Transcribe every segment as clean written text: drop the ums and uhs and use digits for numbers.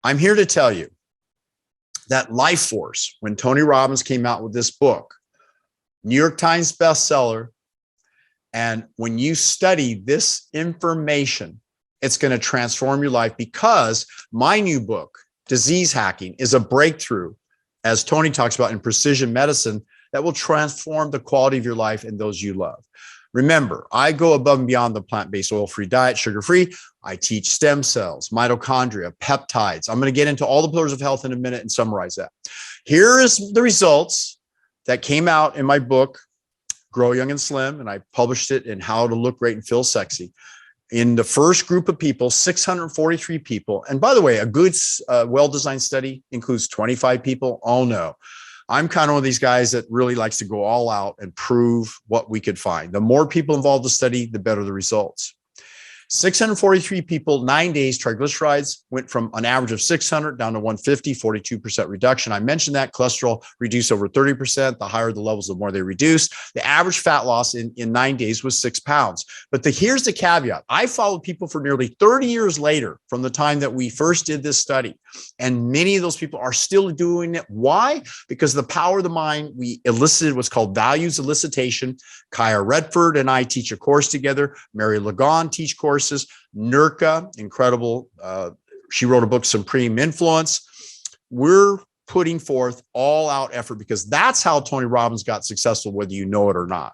I'm here to tell you that Life Force, when Tony Robbins came out with this book, New York Times bestseller, and when you study this information, it's going to transform your life, because my new book, Disease Hacking, is a breakthrough, as Tony talks about, in precision medicine that will transform the quality of your life and those you love. Remember, I go above and beyond the plant-based oil-free diet, sugar-free. I teach stem cells, mitochondria, peptides. I'm going to get into all the pillars of health in a minute and summarize that. Here is the results that came out in my book, Grow Young and Slim, and I published it in How to Look Great and Feel Sexy. In the first group of people, 643 people. And by the way, a good, well-designed study includes 25 people. Oh no. I'm kind of one of these guys that really likes to go all out and prove what we could find. The more people involved in the study, the better the results. 643 people, 9 days, triglycerides went from an average of 600 down to 150, 42% reduction. I mentioned that cholesterol reduced over 30%. The higher the levels, the more they reduced. The average fat loss in 9 days was 6 pounds. But here's the caveat. I followed people for nearly 30 years later from the time that we first did this study. And many of those people are still doing it. Why? Because the power of the mind, we elicited what's called values elicitation. Kaya Redford and I teach a course together. Mary Lagon teach courses. Nurka, incredible. She wrote a book, Supreme Influence. We're putting forth all out effort because that's how Tony Robbins got successful, whether you know it or not.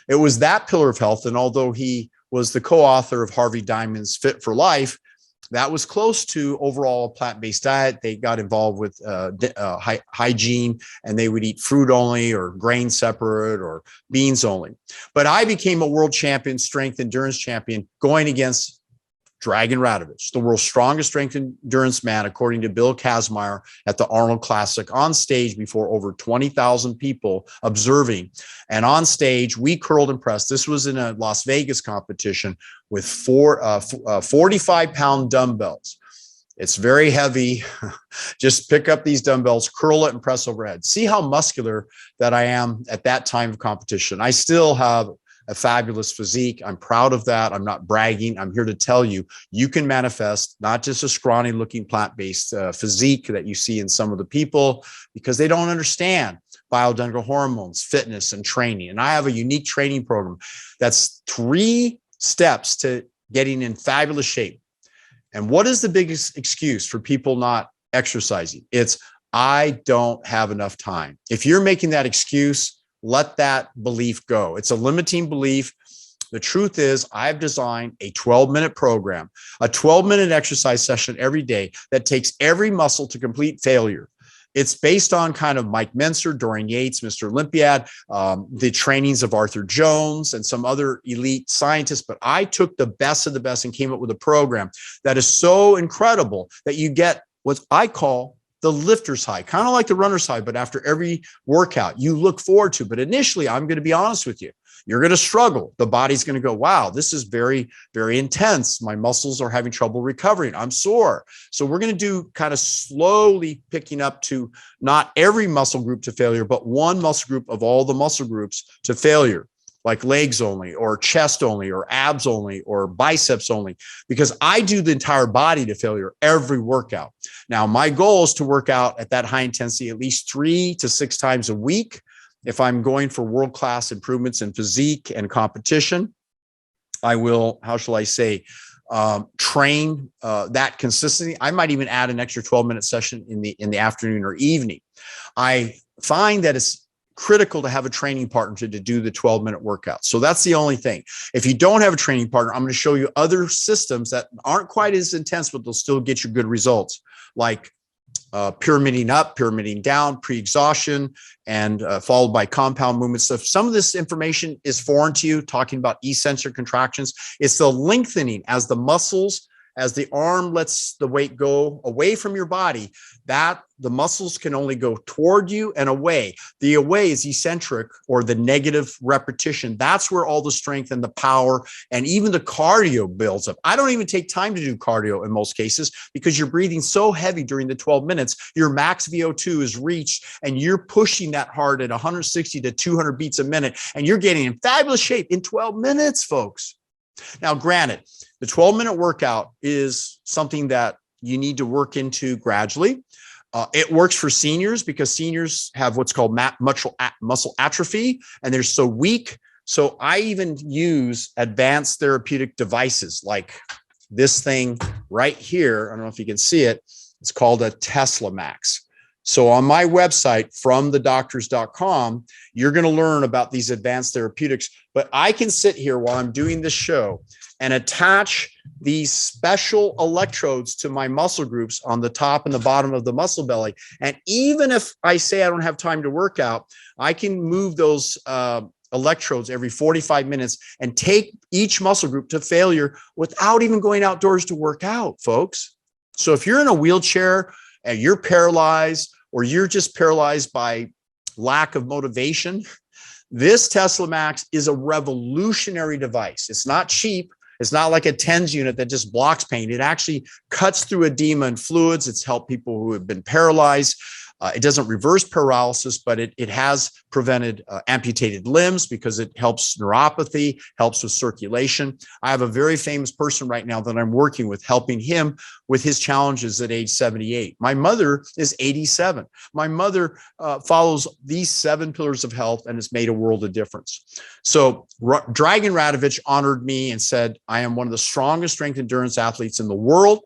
It was that pillar of health. And although he was the co-author of Harvey Diamond's Fit for Life, that was close to overall plant-based diet. They got involved with hygiene, and they would eat fruit only or grain separate or beans only. But I became a world champion, strength endurance champion, going against Dragon Radovich, the world's strongest strength endurance man, according to Bill Kazmaier at the Arnold Classic, on stage before over 20,000 people observing. And on stage, we curled and pressed. This was in a Las Vegas competition with 45-pound dumbbells. It's very heavy. Just pick up these dumbbells, curl it, and press overhead. See how muscular that I am at that time of competition. I still have a fabulous physique. I'm proud of that. I'm not bragging. I'm here to tell you, you can manifest not just a scrawny looking plant-based physique that you see in some of the people, because they don't understand bioidentical hormones, fitness, and training. And I have a unique training program that's 3 steps to getting in fabulous shape. And what is the biggest excuse for people not exercising? It's, I don't have enough time. If you're making that excuse, let that belief go. It's a limiting belief. The truth is, I've designed a 12-minute program, a 12-minute exercise session every day that takes every muscle to complete failure. It's based on kind of Mike Menser, Dorian Yates, Mr. Olympiad, the trainings of Arthur Jones and some other elite scientists. But I took the best of the best and came up with a program that is so incredible that you get what I call the lifter's high, kind of like the runner's high, but after every workout you look forward to. But initially, I'm going to be honest with you, you're going to struggle. The body's going to go, wow, this is very, very intense. My muscles are having trouble recovering. I'm sore. So we're going to do kind of slowly picking up to not every muscle group to failure, but one muscle group of all the muscle groups to failure, like legs only, or chest only, or abs only, or biceps only, because I do the entire body to failure every workout. Now, my goal is to work out at that high intensity at least 3 to 6 times a week. If I'm going for world-class improvements in physique and competition, I will, how shall I say, train that consistently. I might even add an extra 12-minute session in the afternoon or evening. I find that it's critical to have a training partner to do the 12-minute workout. So that's the only thing. If you don't have a training partner, I'm going to show you other systems that aren't quite as intense, but they'll still get you good results, like pyramiding up, pyramiding down, pre-exhaustion, and followed by compound movements. So if some of this information is foreign to you, talking about eccentric contractions, it's the lengthening as the muscles, as the arm lets the weight go away from your body, that the muscles can only go toward you and away. The away is eccentric, or the negative repetition. That's where all the strength and the power and even the cardio builds up. I don't even take time to do cardio in most cases, because you're breathing so heavy during the 12 minutes, your max VO2 is reached, and you're pushing that hard at 160 to 200 beats a minute, and you're getting in fabulous shape in 12 minutes, folks. Now, granted, the 12-minute workout is something that you need to work into gradually. It works for seniors because seniors have what's called muscle atrophy, and they're so weak. So I even use advanced therapeutic devices like this thing right here. I don't know if you can see it. It's called a Tesla Max. So on my website, fromthedoctors.com, you're going to learn about these advanced therapeutics. But I can sit here while I'm doing this show and attach these special electrodes to my muscle groups on the top and the bottom of the muscle belly. And even if I say I don't have time to work out, I can move those electrodes every 45 minutes and take each muscle group to failure without even going outdoors to work out, folks. So if you're in a wheelchair and you're paralyzed, or you're just paralyzed by lack of motivation, this Tesla Max is a revolutionary device. It's not cheap. It's not like a TENS unit that just blocks pain. It actually cuts through edema and fluids. It's helped people who have been paralyzed. It doesn't reverse paralysis, but it has prevented amputated limbs because it helps neuropathy, helps with circulation. I have a very famous person right now that I'm working with, helping him with his challenges at age 78. My mother is 87. My mother follows these 7 pillars of health and has made a world of difference. So Dragan Radovich honored me and said, I am one of the strongest strength endurance athletes in the world,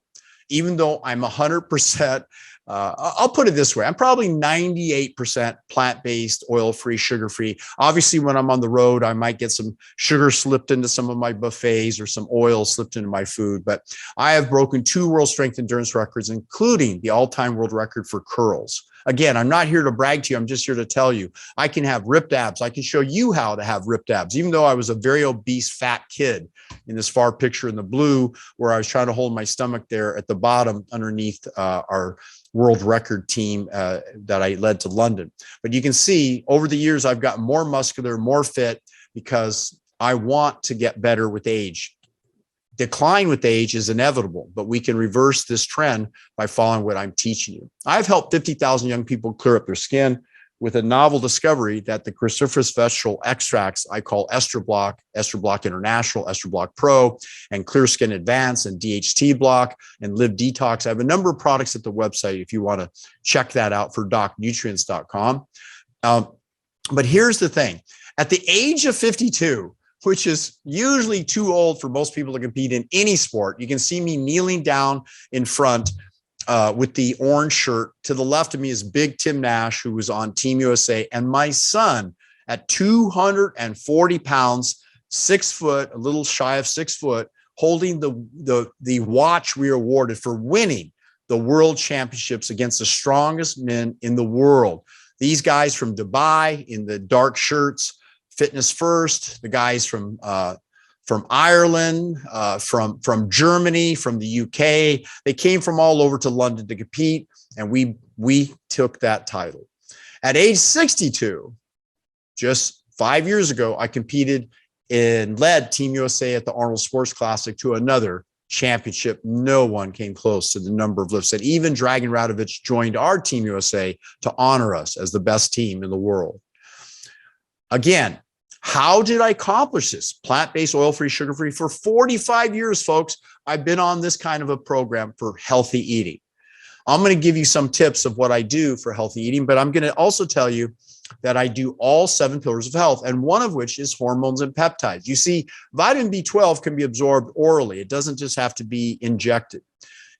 even though I'm 100%. I'll put it this way. I'm probably 98% plant-based, oil-free, sugar-free. Obviously, when I'm on the road, I might get some sugar slipped into some of my buffets or some oil slipped into my food. But I have broken 2 world strength endurance records, including the all-time world record for curls. Again, I'm not here to brag to you. I'm just here to tell you I can have ripped abs. I can show you how to have ripped abs, even though I was a very obese, fat kid in this far picture in the blue, where I was trying to hold my stomach there at the bottom underneath our world record team that I led to London. But you can see over the years, I've gotten more muscular, more fit, because I want to get better with age. Decline with age is inevitable, but we can reverse this trend by following what I'm teaching you. I've helped 50,000 young people clear up their skin with a novel discovery that the cruciferous vegetable extracts I call Ester Block International, Ester Block Pro, and Clear Skin Advance, and DHT Block, and Live Detox. I have a number of products at the website if you want to check that out for docnutrients.com. But here's the thing. At the age of 52, which is usually too old for most people to compete in any sport, you can see me kneeling down in front with the orange shirt. To the left of me is Big Tim Nash, who was on Team USA, and my son at 240 pounds, 6 foot, a little shy of 6 foot, holding the watch we were awarded for winning the world championships against the strongest men in the world. These guys from Dubai in the dark shirts, Fitness First, the guys from Ireland, from Germany, from the UK. They came from all over to London to compete, and we took that title. At age 62, just 5 years ago, I competed and led Team USA at the Arnold Sports Classic to another championship. No one came close to the number of lifts. And even Dragan Radovich joined our Team USA to honor us as the best team in the world. Again, how did I accomplish this? Plant-based, oil-free, sugar-free for 45 years, folks. I've been on this kind of a program for healthy eating. I'm going to give you some tips of what I do for healthy eating, but I'm going to also tell you that I do all 7 pillars of health, and one of which is hormones and peptides. You see, vitamin B12 can be absorbed orally. It doesn't just have to be injected.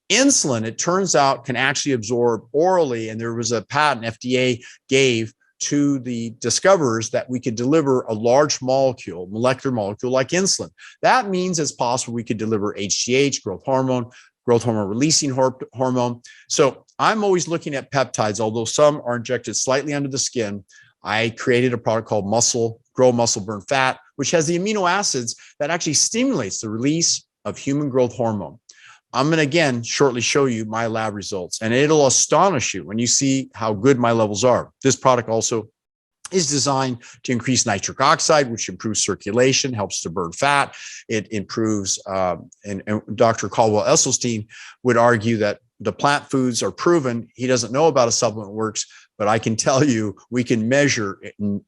Insulin, it turns out, can actually absorb orally, and there was a patent FDA gave to the discoverers that we could deliver a large molecule, molecular molecule like insulin. That means it's possible we could deliver HGH, growth hormone releasing hormone. So I'm always looking at peptides, although some are injected slightly under the skin. I created a product called Grow Muscle Burn Fat, which has the amino acids that actually stimulates the release of human growth hormone. I'm going to again shortly show you my lab results, and it'll astonish you when you see how good my levels are. This product also is designed to increase nitric oxide, which improves circulation, helps to burn fat. It improves, and Dr. Caldwell-Esselstyn would argue that the plant foods are proven. He doesn't know about a supplement works, but I can tell you we can measure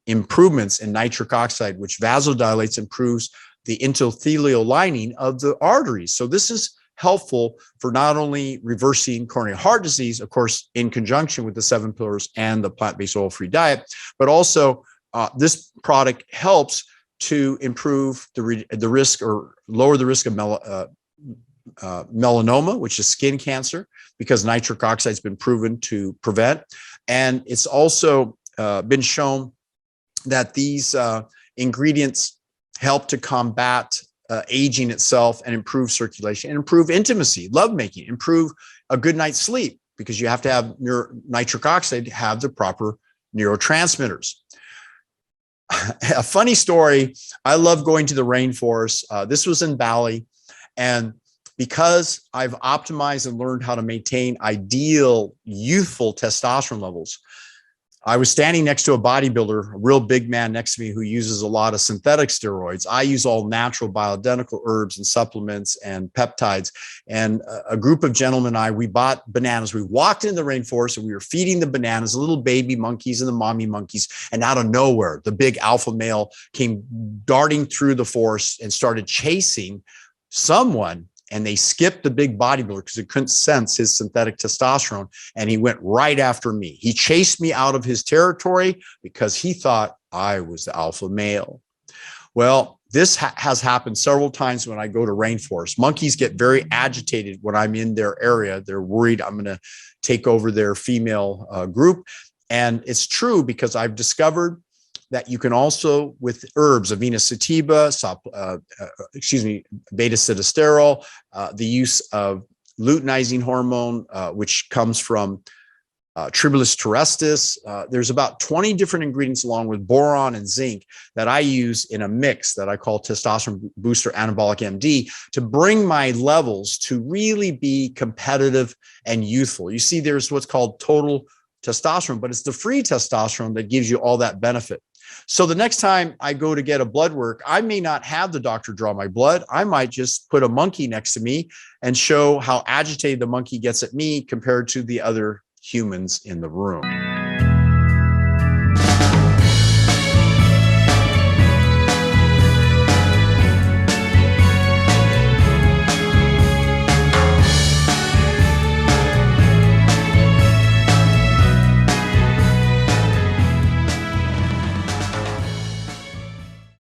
improvements in nitric oxide, which vasodilates, improves the endothelial lining of the arteries. So this is helpful for not only reversing coronary heart disease, of course, in conjunction with the 7 pillars and the plant-based oil-free diet, but also this product helps to improve the risk or lower the risk of melanoma, which is skin cancer, because nitric oxide has been proven to prevent. And it's also been shown that these ingredients help to combat aging itself and improve circulation and improve intimacy, lovemaking, improve a good night's sleep, because you have to have nitric oxide to have the proper neurotransmitters. A funny story, I love going to the rainforest. This was in Bali, and because I've optimized and learned how to maintain ideal youthful testosterone levels, I was standing next to a bodybuilder, a real big man next to me who uses a lot of synthetic steroids. I use all natural bioidentical herbs and supplements and peptides. And a group of gentlemen and we bought bananas. We walked in the rainforest and we were feeding the bananas, the little baby monkeys and the mommy monkeys. And out of nowhere, the big alpha male came darting through the forest and started chasing someone. And they skipped the big bodybuilder because it couldn't sense his synthetic testosterone. And he went right after me. He chased me out of his territory because he thought I was the alpha male. Well, this has happened several times when I go to rainforest. Monkeys get very agitated when I'm in their area. They're worried I'm going to take over their female group. And it's true, because I've discovered that you can also, with herbs, Avena sativa, beta-sitosterol, the use of luteinizing hormone, which comes from Tribulus terrestris. There's about 20 different ingredients along with boron and zinc that I use in a mix that I call Testosterone Booster Anabolic MD to bring my levels to really be competitive and youthful. You see, there's what's called total testosterone, but it's the free testosterone that gives you all that benefit. So the next time I go to get a blood work, I may not have the doctor draw my blood. I might just put a monkey next to me and show how agitated the monkey gets at me compared to the other humans in the room.